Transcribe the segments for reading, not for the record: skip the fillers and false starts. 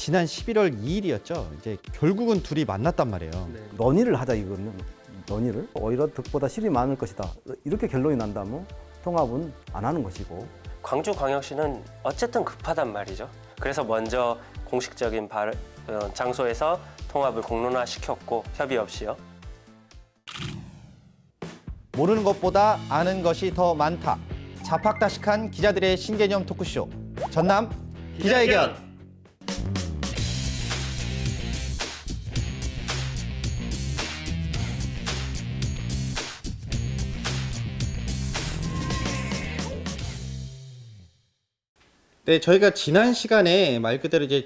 지난 11월 2일이었죠. 이제 결국은 둘이 만났단 말이에요. 논의를 하자 이거는. 논의를 오히려 득보다 실이 많을 것이다. 이렇게 결론이 난다면 통합은 안 하는 것이고. 광주광역시는 어쨌든 급하단 말이죠. 그래서 먼저 공식적인 장소에서 통합을 공론화시켰고 협의 없이요. 모르는 것보다 아는 것이 더 많다. 자팍다식한 기자들의 신개념 토크쇼. 전남 기자회견. 네, 저희가 지난 시간에 말 그대로 이제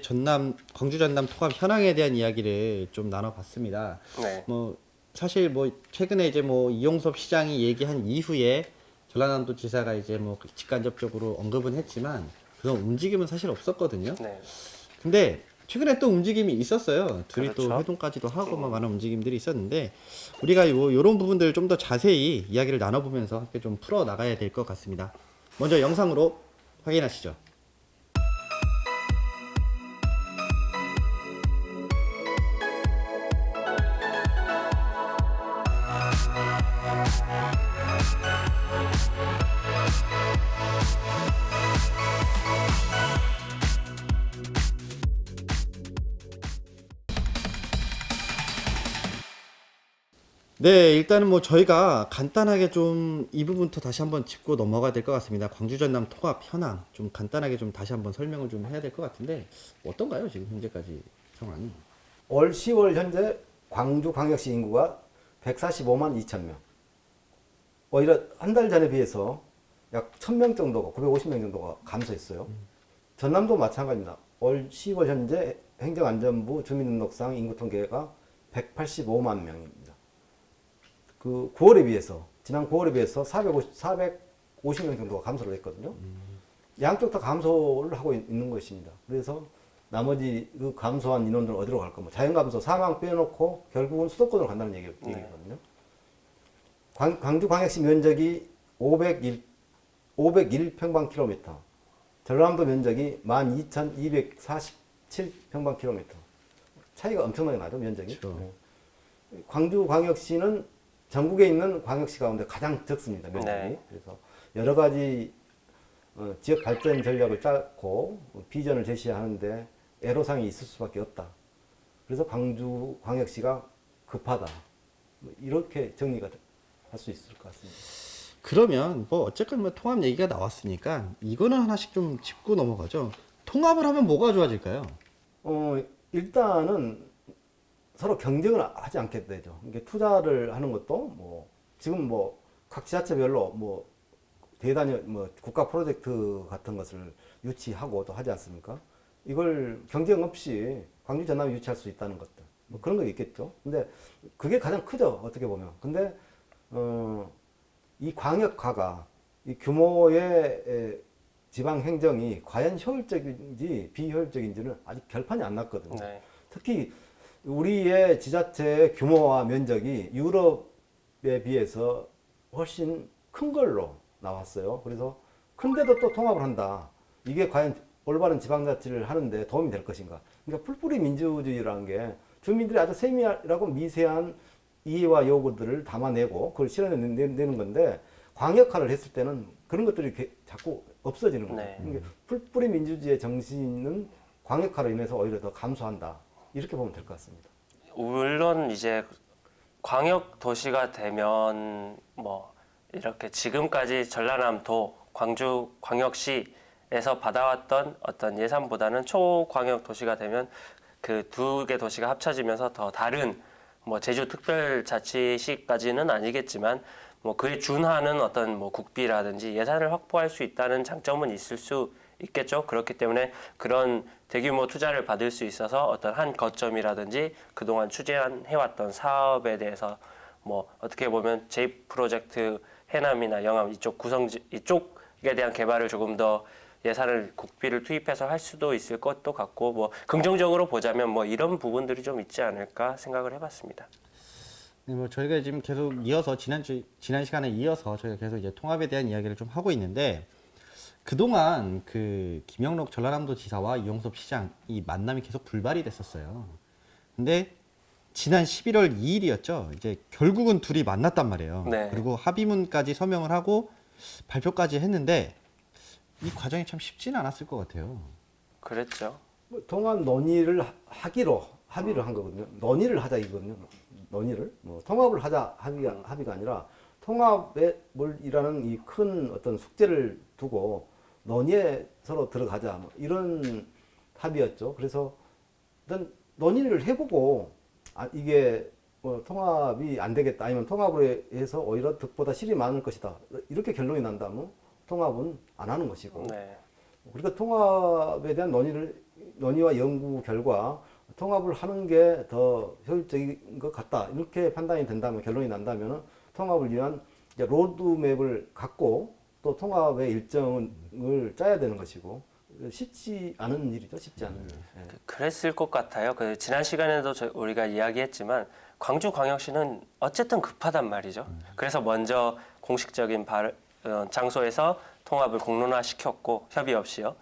광주 전남 통합 현황에 대한 이야기를 좀 나눠봤습니다. 네. 사실 최근에 이제 이용섭 시장이 얘기한 이후에 전라남도 지사가 이제 직간접적으로 언급은 했지만 그런 움직임은 사실 없었거든요. 네. 근데 최근에 또 움직임이 있었어요. 둘이 또 그렇죠. 회동까지도 하고 많은 움직임들이 있었는데 우리가 요런 부분들을 좀 더 자세히 이야기를 나눠보면서 함께 좀 풀어 나가야 될 것 같습니다. 먼저 영상으로 확인하시죠. 네, 일단은 저희가 간단하게 좀 이 부분부터 다시 한번 짚고 넘어가야 될 것 같습니다. 광주 전남 통합 현황 좀 간단하게 좀 다시 한번 설명을 좀 해야 될 것 같은데 어떤가요, 지금 현재까지 상황이? 올 10월 현재 광주광역시 인구가 145만 2천 명. 오히려 한 달 전에 비해서 약 1,000명 정도가 950명 정도가 감소했어요. 전남도 마찬가지입니다. 올 10월 현재 행정안전부 주민등록상 인구 통계가 185만 명입니다. 그 9월에 비해서 지난 9월에 비해서 450명 정도가 감소를 했거든요. 양쪽 다 감소를 하고 있는 것입니다. 그래서 나머지 그 감소한 인원들은 어디로 갈까? 자연 감소, 사망 빼놓고 결국은 수도권으로 간다는 얘기거든요. 광주광역시 면적이 501평방킬로미터, 전라남도 면적이 12,247평방킬로미터. 차이가 엄청나게 나죠, 면적이. 그렇죠. 네. 광주광역시는 전국에 있는 광역시 가운데 가장 적습니다, 면적이. 네. 그래서 여러 가지 지역 발전 전략을 짜고 비전을 제시하는데 애로사항이 있을 수밖에 없다. 그래서 광주광역시가 급하다. 이렇게 정리가 할 수 있을 것 같습니다. 그러면 어쨌건 통합 얘기가 나왔으니까 이거는 하나씩 좀 짚고 넘어가죠. 통합을 하면 뭐가 좋아질까요? 일단은 서로 경쟁을 하지 않게 되죠. 이게 투자를 하는 것도 지금 각 지자체별로 대단히 국가 프로젝트 같은 것을 유치하고 또 하지 않습니까? 이걸 경쟁 없이 광주 전남이 유치할 수 있다는 것들. 그런 거 있겠죠. 근데 그게 가장 크죠. 어떻게 보면. 근데 이 광역화가 이 규모의 지방 행정이 과연 효율적인지 비효율적인지는 아직 결판이 안 났거든요. 네. 특히 우리의 지자체 규모와 면적이 유럽에 비해서 훨씬 큰 걸로 나왔어요. 그래서 큰데도 또 통합을 한다. 이게 과연 올바른 지방자치를 하는데 도움이 될 것인가. 그러니까 풀뿌리 민주주의라는 게 주민들이 아주 세밀하고 미세한 이해와 요구들을 담아내고 그걸 실현해내는 건데 광역화를 했을 때는 그런 것들이 자꾸 없어지는 거예요. 네. 그러니까 풀뿌리 민주주의의 정신은 광역화로 인해서 오히려 더 감소한다. 이렇게 보면 될 것 같습니다. 물론 이제 광역 도시가 되면 이렇게 지금까지 전라남도 광주 광역시에서 받아왔던 어떤 예산보다는 초광역 도시가 되면 그 두 개 도시가 합쳐지면서 더 다른 제주 특별자치시까지는 아니겠지만 그에 준하는 어떤 국비라든지 예산을 확보할 수 있다는 장점은 있을 수 있겠죠. 그렇기 때문에 그런 대규모 투자를 받을 수 있어서 어떤 한 거점이라든지 그동안 추진해왔던 사업에 대해서 어떻게 보면 제 프로젝트 해남이나 영암 이쪽에 대한 개발을 조금 더 예산을 국비를 투입해서 할 수도 있을 것도 같고 긍정적으로 보자면 이런 부분들이 좀 있지 않을까 생각을 해봤습니다. 네, 저희가 지금 계속 이어서 지난 시간에 이어서 저희가 계속 이제 통합에 대한 이야기를 좀 하고 있는데 그동안 그 김영록 전라남도 지사와 이용섭 시장 이 만남이 계속 불발이 됐었어요. 근데 지난 11월 2일이었죠. 이제 결국은 둘이 만났단 말이에요. 네. 그리고 합의문까지 서명을 하고 발표까지 했는데 이 과정이 참 쉽지는 않았을 것 같아요. 그랬죠. 뭐 통합 논의를 하기로 합의를 한 거거든요. 논의를 하자 이거거든요. 논의를 뭐 통합을 하자 합의가 아니라 통합이라는 이 큰 어떤 숙제를 두고 논의에 서로 들어가자 뭐 이런 합의였죠. 그래서 일단 논의를 해보고 이게 뭐 통합이 안 되겠다 아니면 통합을 해서 오히려 득보다 실이 많을 것이다 이렇게 결론이 난다면 통합은 안 하는 것이고 네. 그러니까 통합에 대한 논의와 연구 결과 통합을 하는 게 더 효율적인 것 같다 이렇게 판단이 된다면 결론이 난다면 통합을 위한 이제 로드맵을 갖고 또 통합의 일정을 짜야 되는 것이고 쉽지 않은 일이죠. 쉽지 않은 일. 예. 그랬을 것 같아요. 그 지난 시간에도 우리가 이야기했지만 광주광역시는 어쨌든 급하단 말이죠. 그래서 먼저 공식적인 장소에서 통합을 공론화시켰고 협의 없이요.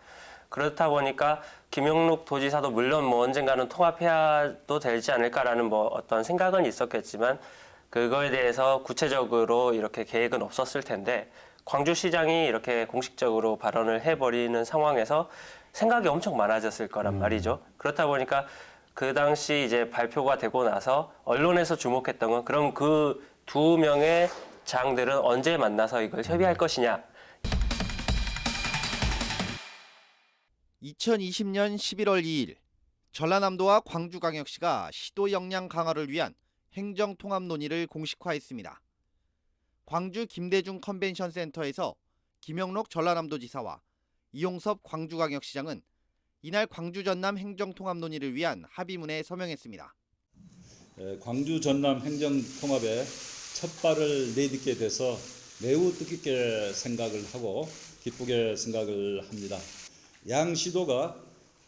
그렇다 보니까 김영록 도지사도 물론 뭐 언젠가는 통합해야도 되지 않을까라는 뭐 어떤 생각은 있었겠지만 그거에 대해서 구체적으로 이렇게 계획은 없었을 텐데 광주시장이 이렇게 공식적으로 발언을 해버리는 상황에서 생각이 엄청 많아졌을 거란 말이죠. 그렇다 보니까 그 당시 이제 발표가 되고 나서 언론에서 주목했던 건 그럼 그 두 명의 장들은 언제 만나서 이걸 협의할 것이냐. 2020년 11월 2일 전라남도와 광주광역시가 시도 역량 강화를 위한 행정통합 논의를 공식화했습니다. 광주 김대중 컨벤션 센터에서 김영록 전라남도지사와 이용섭 광주광역시장은 이날 광주 전남 행정통합 논의를 위한 합의문에 서명했습니다. 광주 전남 행정통합에 첫 발을 내딛게 돼서 매우 뜻깊게 생각을 하고 기쁘게 생각을 합니다. 양 시도가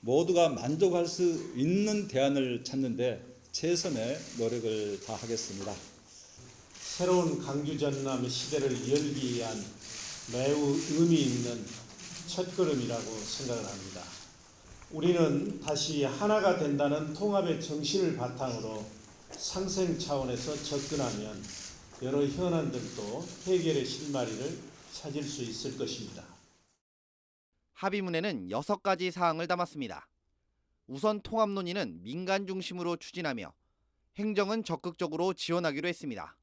모두가 만족할 수 있는 대안을 찾는데 최선의 노력을 다하겠습니다. 새로운 광주 전남 시대를 열기 위한 매우 의미 있는 첫걸음이라고 생각을 합니다. 우리는 다시 하나가 된다는 통합의 정신을 바탕으로 상생 차원에서 접근하면 여러 현안들도 해결의 실마리를 찾을 수 있을 것입니다. 합의문에는 6가지 사항을 담았습니다. 우선 통합 논의는 민간 중심으로 추진하며 행정은 적극적으로 지원하기로 했습니다.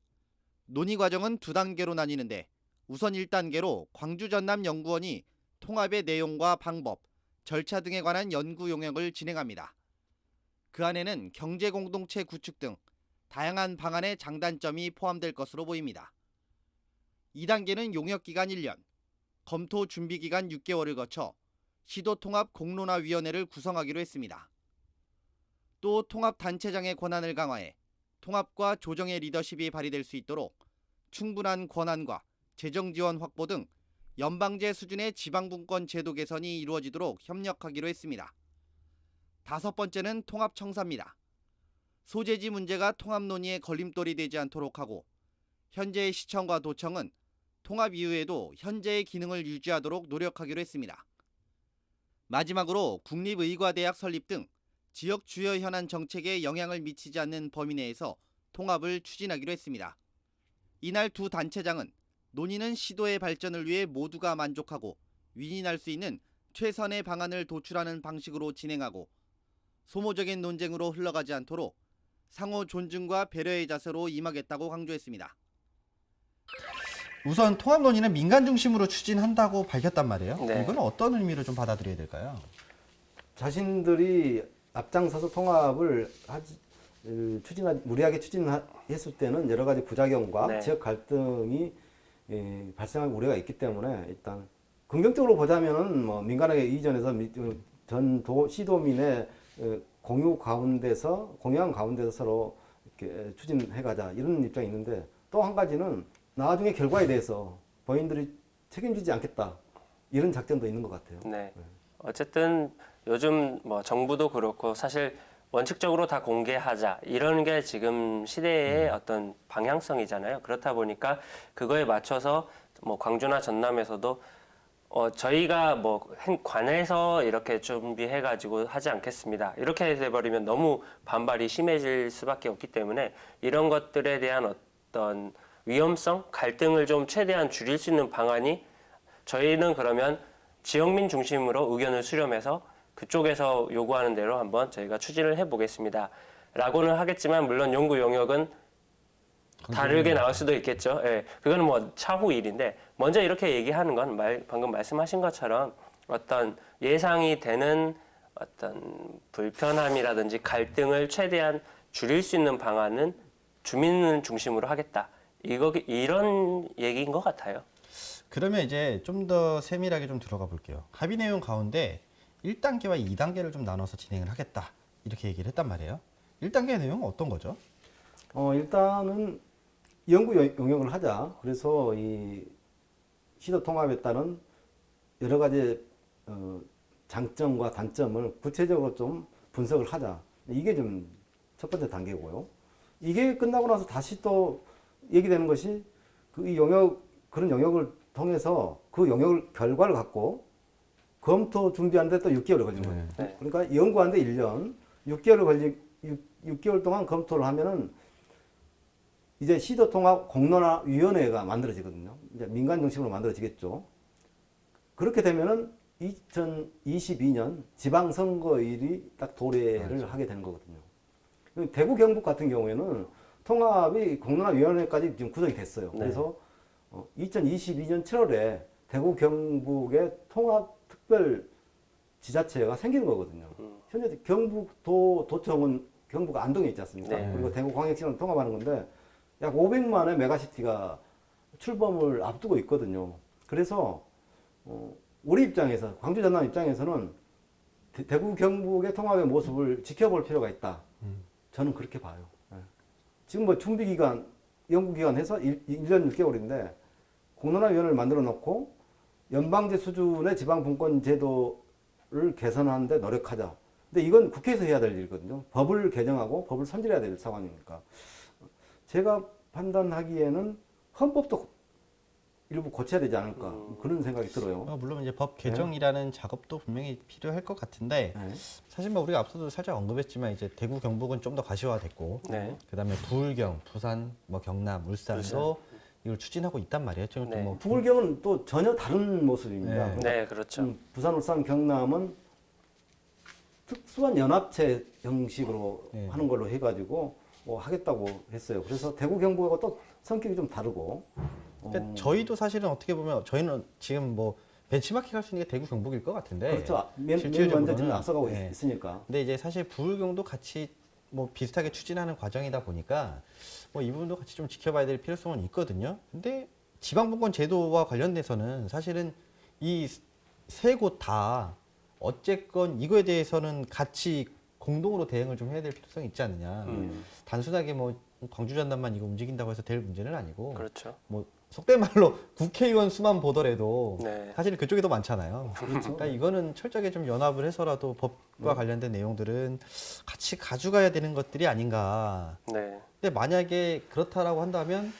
논의 과정은 2단계로 나뉘는데 우선 1단계로 광주 전남 연구원이 통합의 내용과 방법, 절차 등에 관한 연구 용역을 진행합니다. 그 안에는 경제 공동체 구축 등 다양한 방안의 장단점이 포함될 것으로 보입니다. 2단계는 용역기간 1년, 검토 준비기간 6개월을 거쳐 시도통합 공론화위원회를 구성하기로 했습니다. 또 통합단체장의 권한을 강화해 통합과 조정의 리더십이 발휘될 수 있도록 충분한 권한과 재정지원 확보 등 연방제 수준의 지방분권 제도 개선이 이루어지도록 협력하기로 했습니다. 5번째는 통합청사입니다. 소재지 문제가 통합 논의의 걸림돌이 되지 않도록 하고 현재의 시청과 도청은 통합 이후에도 현재의 기능을 유지하도록 노력하기로 했습니다. 마지막으로 국립의과대학 설립 등 지역 주요 현안 정책에 영향을 미치지 않는 범위 내에서 통합을 추진하기로 했습니다. 이날 두 단체장은 논의는 시도의 발전을 위해 모두가 만족하고 윈윈할 수 있는 최선의 방안을 도출하는 방식으로 진행하고 소모적인 논쟁으로 흘러가지 않도록 상호 존중과 배려의 자세로 임하겠다고 강조했습니다. 우선 통합 논의는 민간 중심으로 추진한다고 밝혔단 말이에요. 네. 이건 어떤 의미로 좀 받아들여야 될까요? 자신들이 앞장서서 통합을 무리하게 추진했을 때는 여러 가지 부작용과 네. 지역 갈등이 발생할 우려가 있기 때문에 일단 긍정적으로 보자면은 뭐 민간에게 이전해서 전 시도민의 공유한 가운데서 서로 이렇게 추진해가자 이런 입장이 있는데 또 한 가지는 나중에 결과에 대해서 본인들이 책임지지 않겠다 이런 작전도 있는 것 같아요. 네. 어쨌든 요즘 뭐 정부도 그렇고 사실 원칙적으로 다 공개하자 이런 게 지금 시대의 어떤 방향성이잖아요. 그렇다 보니까 그거에 맞춰서 뭐 광주나 전남에서도 저희가 뭐 관에서 이렇게 준비해가지고 하지 않겠습니다. 이렇게 돼버리면 너무 반발이 심해질 수밖에 없기 때문에 이런 것들에 대한 어떤 위험성, 갈등을 좀 최대한 줄일 수 있는 방안이 저희는 그러면 지역민 중심으로 의견을 수렴해서 그쪽에서 요구하는 대로 한번 저희가 추진을 해보겠습니다. 라고는 하겠지만 물론 연구 용역은 다르게 나올 수도 있겠죠. 예, 그거는 뭐 차후 일인데 먼저 이렇게 얘기하는 건 방금 말씀하신 것처럼 어떤 예상이 되는 어떤 불편함이라든지 갈등을 최대한 줄일 수 있는 방안은 주민을 중심으로 하겠다. 이런 얘기인 것 같아요. 그러면 이제 좀 더 세밀하게 좀 들어가 볼게요. 합의 내용 가운데 1단계와 2단계를 좀 나눠서 진행을 하겠다. 이렇게 얘기를 했단 말이에요. 1단계 내용은 어떤 거죠? 일단은 연구 용역을 하자. 그래서 이 시도 통합에 따른 여러 가지 장점과 단점을 구체적으로 좀 분석을 하자. 이게 좀 첫 번째 단계고요. 이게 끝나고 나서 다시 또 얘기되는 것이 그런 영역을 통해서 그 영역을 결과를 갖고 검토 준비하는데 또 6개월이 걸리는 거예요. 네. 그러니까 연구하는데 1년, 6개월 동안 검토를 하면은 이제 시도통합 공론화위원회가 만들어지거든요. 이제 민간 중심으로 만들어지겠죠. 그렇게 되면은 2022년 지방선거일이 딱 도래를 하게 되는 거거든요. 대구 경북 같은 경우에는 통합이 공론화위원회까지 지금 구성이 됐어요. 네. 그래서 2022년 7월에 대구 경북의 통합특별 지자체가 생기는 거거든요. 현재 경북도청은 경북 안동에 있지 않습니까? 네. 그리고 대구광역시랑 통합하는 건데 약 500만의 메가시티가 출범을 앞두고 있거든요. 그래서 우리 입장에서 광주 전남 입장에서는 대구 경북의 통합의 모습을 지켜볼 필요가 있다. 저는 그렇게 봐요. 지금 뭐 준비기간, 연구기간 해서 1년 6개월인데 공론화위원회를 만들어 놓고 연방제 수준의 지방분권 제도를 개선하는데 노력하자. 근데 이건 국회에서 해야 될 일이거든요. 법을 개정하고 법을 선질해야 될 상황이니까. 제가 판단하기에는 헌법도 일부 고쳐야 되지 않을까 그런 생각이 들어요. 물론 이제 법 개정이라는 작업도 분명히 필요할 것 같은데 네. 사실 뭐 우리가 앞서도 살짝 언급했지만 이제 대구 경북은 좀 더 가시화됐고 네. 그다음에 부울경, 부산, 뭐 경남, 울산도 이걸 추진하고 있단 말이에요. 지금 네. 뭐 부울경은 또 전혀 다른 모습입니다. 네. 네, 그렇죠. 부산, 울산, 경남은 특수한 연합체 형식으로 네. 하는 걸로 해가지고 하겠다고 했어요. 그래서 대구 경북하고 또 성격이 좀 다르고. 그러니까 저희도 사실은 어떻게 보면 저희는 지금 뭐 벤치마킹 할 수 있는 게 대구 경북일 것 같은데 그렇죠. 맨 실질적으로는 먼저 지금 앞서가고 네. 있으니까. 근데 이제 사실 부울경도 같이 뭐 비슷하게 추진하는 과정이다 보니까 뭐 이 부분도 같이 좀 지켜봐야 될 필요성은 있거든요. 근데 지방분권 제도와 관련돼서는 사실은 이 세 곳 다 어쨌건 이거에 대해서는 같이 공동으로 대응을 좀 해야 될 필요성이 있지 않느냐. 단순하게 뭐 광주 전남만 이거 움직인다고 해서 될 문제는 아니고 그렇죠. 뭐 속된 말로 국회의원 수만 보더라도 네. 사실 그쪽이 더 많잖아요. 그러니까 이거는 철저하게 좀 연합을 해서라도 법과 관련된 내용들은 같이 가져가야 되는 것들이 아닌가. 네. 근데 만약에 그렇다라고 한다면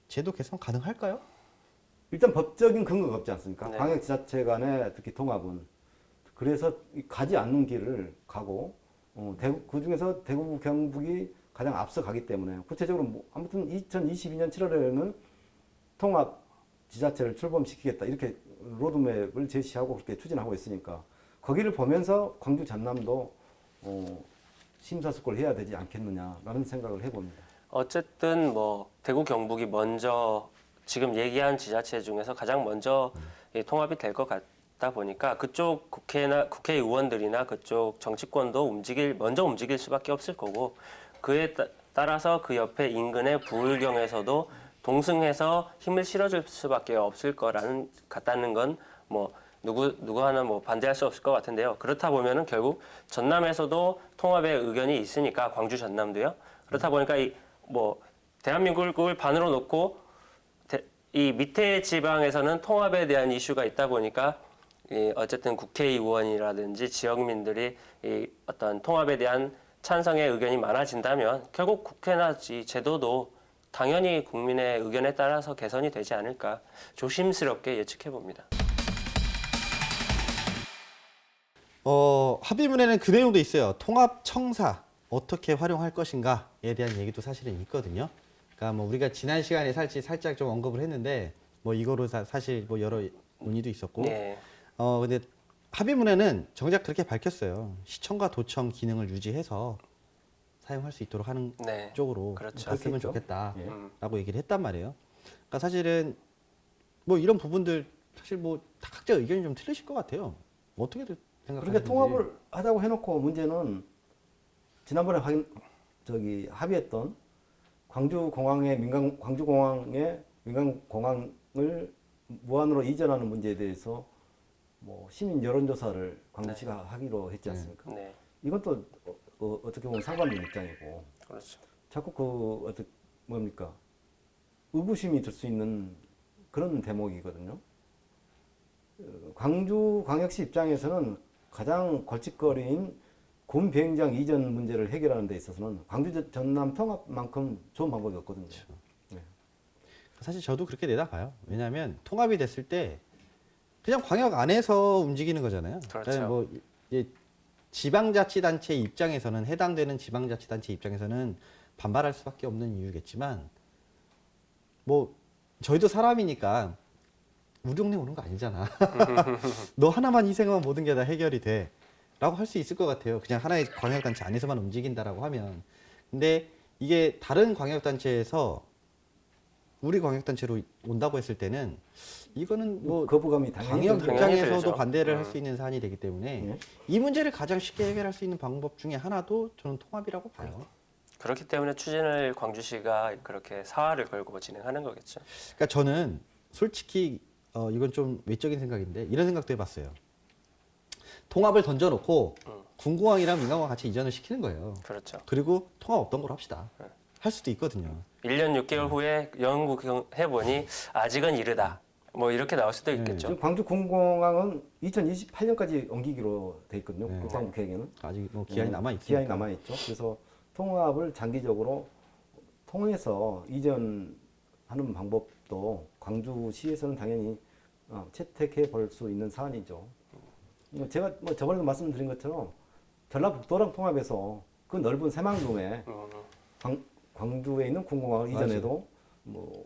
제도 개선 가능할까요? 일단 법적인 근거가 없지 않습니까? 네. 광역지자체 간의 특히 통합은. 그래서 가지 않는 길을 가고 그 중에서 대구 경북이 가장 앞서 가기 때문에 구체적으로 뭐 아무튼 2022년 7월에는 통합 지자체를 출범시키겠다 이렇게 로드맵을 제시하고 그렇게 추진하고 있으니까 거기를 보면서 광주 전남도 심사숙고를 해야 되지 않겠느냐라는 생각을 해봅니다. 어쨌든 뭐 대구 경북이 먼저 지금 얘기한 지자체 중에서 가장 먼저 이 통합이 될 것 같다 보니까 그쪽 국회의원들이나 그쪽 정치권도 먼저 움직일 수밖에 없을 거고 그에 따라서 그 옆에 인근의 부울경에서도 동승해서 힘을 실어줄 수밖에 없을 거라는 같다는 건 뭐 누구 하나 뭐 반대할 수 없을 것 같은데요. 그렇다 보면은 결국 전남에서도 통합의 의견이 있으니까 광주 전남도요. 그렇다 보니까 이 뭐 대한민국을 반으로 놓고 이 밑에 지방에서는 통합에 대한 이슈가 있다 보니까 어쨌든 국회의원이라든지 지역민들이 이 어떤 통합에 대한 찬성의 의견이 많아진다면 결국 국회나 이 제도도 당연히 국민의 의견에 따라서 개선이 되지 않을까 조심스럽게 예측해 봅니다. 합의문에는 그 내용도 있어요. 통합청사 어떻게 활용할 것인가에 대한 얘기도 사실은 있거든요. 그러니까 뭐 우리가 지난 시간에 살짝 좀 언급을 했는데 뭐 이거로 사실 뭐 여러 논의도 있었고. 네. 근데 합의문에는 정작 그렇게 밝혔어요. 시청과 도청 기능을 유지해서 사용할 수 있도록 하는 네. 쪽으로 그렇죠. 갔으면 그렇겠죠. 좋겠다라고 얘기를 했단 말이에요. 그러니까 사실은 뭐 이런 부분들 사실 뭐 다 각자 의견이 좀 틀리실 것 같아요. 어떻게 생각하시는지. 그러니까 통합을 하자고 해놓고 문제는 지난번에 합의했던 광주공항의 민간공항을 무한으로 이전하는 문제에 대해서 뭐 시민 여론조사를 광주시가 하기로 했지 않습니까? 네. 이건 또 어떻게 보면 상반된 입장이고 그렇죠. 자꾸 뭡니까 의구심이 들 수 있는 그런 대목이거든요. 광주광역시 입장에서는 가장 걸칫거리인 군 비행장 이전 문제를 해결하는 데 있어서는 광주 전남 통합만큼 좋은 방법이 없거든요. 네. 사실 저도 그렇게 내다봐요. 왜냐하면 통합이 됐을 때 그냥 광역 안에서 움직이는 거잖아요. 그렇죠. 그러니까 뭐 이제 지방자치단체 입장에서는 해당되는 지방자치단체 입장에서는 반발할 수밖에 없는 이유겠지만 뭐 저희도 사람이니까 우리 동네 오는 거 아니잖아. 너 하나만 희생하면 모든 게 다 해결이 돼. 라고 할 수 있을 것 같아요. 그냥 하나의 광역단체 안에서만 움직인다라고 하면. 근데 이게 다른 광역단체에서 우리 광역단체로 온다고 했을 때는 이거는 뭐 거부감이 당연히 광역 들죠. 입장에서도 들죠. 반대를 할 수 있는 사안이 되기 때문에 네. 이 문제를 가장 쉽게 해결할 수 있는 방법 중에 하나도 저는 통합이라고 봐요. 그렇기 때문에 추진을 광주시가 그렇게 사활을 걸고 진행하는 거겠죠. 그러니까 저는 솔직히 이건 좀 외적인 생각인데 이런 생각도 해봤어요. 통합을 던져놓고 군공항이랑 민간공항 같이 이전을 시키는 거예요. 그렇죠. 그리고 통합 없던 걸로 합시다. 할 수도 있거든요. 1년 6개월 후에 연구해보니 아직은 이르다. 뭐 이렇게 나올 수도 있겠죠. 지금 광주 군공항은 2028년까지 옮기기로 돼 있거든요. 네. 국방부 계획에는. 아직 뭐 기한이 남아 있으니까. 기한이 남아 있죠. 그래서 통합을 장기적으로 통해서 이전하는 방법도 광주시에서는 당연히 채택해 볼 수 있는 사안이죠. 제가 뭐 저번에도 말씀드린 것처럼 전라북도랑 통합해서 그 넓은 새만금에 광주에 있는 군공항을 이전해도 뭐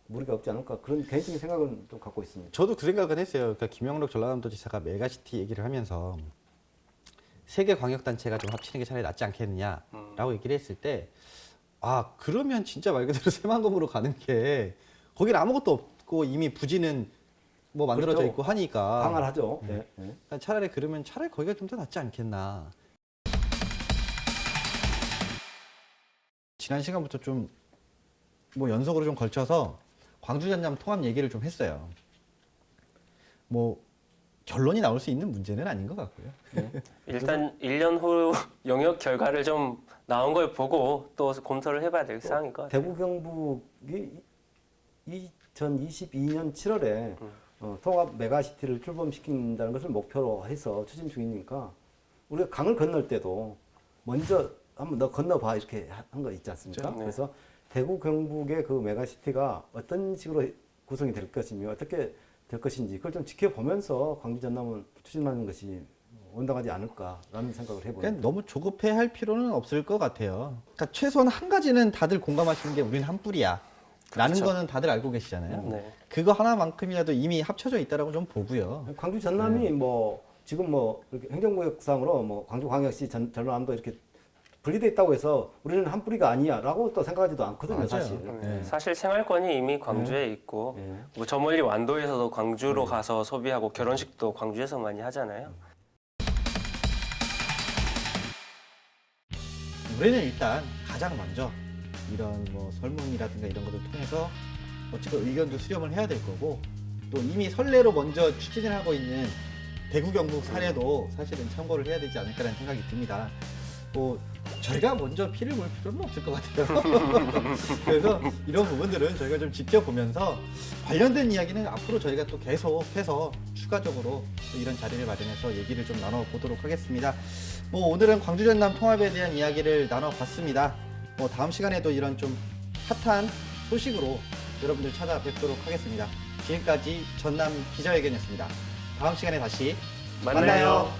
무리가 없지 않을까 그런 개인적인 생각은 좀 갖고 있습니다. 저도 그 생각은 했어요. 그러니까 김영록 전라남도지사가 메가시티 얘기를 하면서 세 개 광역단체가 좀 합치는 게 차라리 낫지 않겠느냐라고 얘기를 했을 때 그러면 진짜 말 그대로 새만금으로 가는 게 거긴 아무것도 없고 이미 부지는 뭐 만들어져 그렇죠. 있고 하니까 강할하죠. 네. 네. 그러면 차라리 거기가 좀 더 낫지 않겠나. 지난 시간부터 좀 뭐 연속으로 좀 걸쳐서 광주 전남 통합 얘기를 좀 했어요. 뭐 결론이 나올 수 있는 문제는 아닌 것 같고요. 일단 1년 후 영역 결과를 좀 나온 걸 보고 또 검토를 해봐야 될 사항인 것 같아요. 대구 경북이 2022년 7월에 통합 메가시티를 출범시킨다는 것을 목표로 해서 추진 중이니까 우리가 강을 건널 때도 먼저 한번 너 건너봐 이렇게 한 거 있지 않습니까? 네. 그래서 대구 경북의 그 메가시티가 어떤 식으로 구성이 될 것이며 어떻게 될 것인지 그걸 좀 지켜보면서 광주 전남을 추진하는 것이 온당하지 않을까라는 생각을 해봅니다. 그러니까 너무 조급해 할 필요는 없을 것 같아요. 그러니까 최소한 한 가지는 다들 공감하시는 게 우리는 한 뿌리야. 라는 그렇죠. 거는 다들 알고 계시잖아요. 네. 그거 하나만큼이라도 이미 합쳐져 있다라고 좀 보고요. 광주 전남이 뭐 지금 뭐 이렇게 행정구역상으로 뭐 광주광역시 전남도 이렇게 분리돼 있다고 해서 우리는 한 뿌리가 아니야라고 또 생각하지도 않거든요, 맞아요. 사실. 네. 사실 생활권이 이미 광주에 있고 네. 뭐 저 멀리 완도에서도 광주로 가서 소비하고 결혼식도 광주에서 많이 하잖아요. 우리는 일단 가장 먼저 이런 뭐 설문이라든가 이런 것을 통해서 어쨌든 의견도 수렴을 해야 될 거고 또 이미 선례로 먼저 추진을 하고 있는 대구 경북 사례도 사실은 참고를 해야 되지 않을까라는 생각이 듭니다. 뭐 저희가 먼저 피를 볼 필요는 없을 것 같아요. 그래서 이런 부분들은 저희가 좀 지켜보면서 관련된 이야기는 앞으로 저희가 또 계속해서 추가적으로 또 이런 자리를 마련해서 얘기를 좀 나눠보도록 하겠습니다. 뭐 오늘은 광주 전남 통합에 대한 이야기를 나눠봤습니다. 뭐 다음 시간에도 이런 좀 핫한 소식으로 여러분들 찾아뵙도록 하겠습니다. 지금까지 전남 기자회견이었습니다. 다음 시간에 다시 만나요.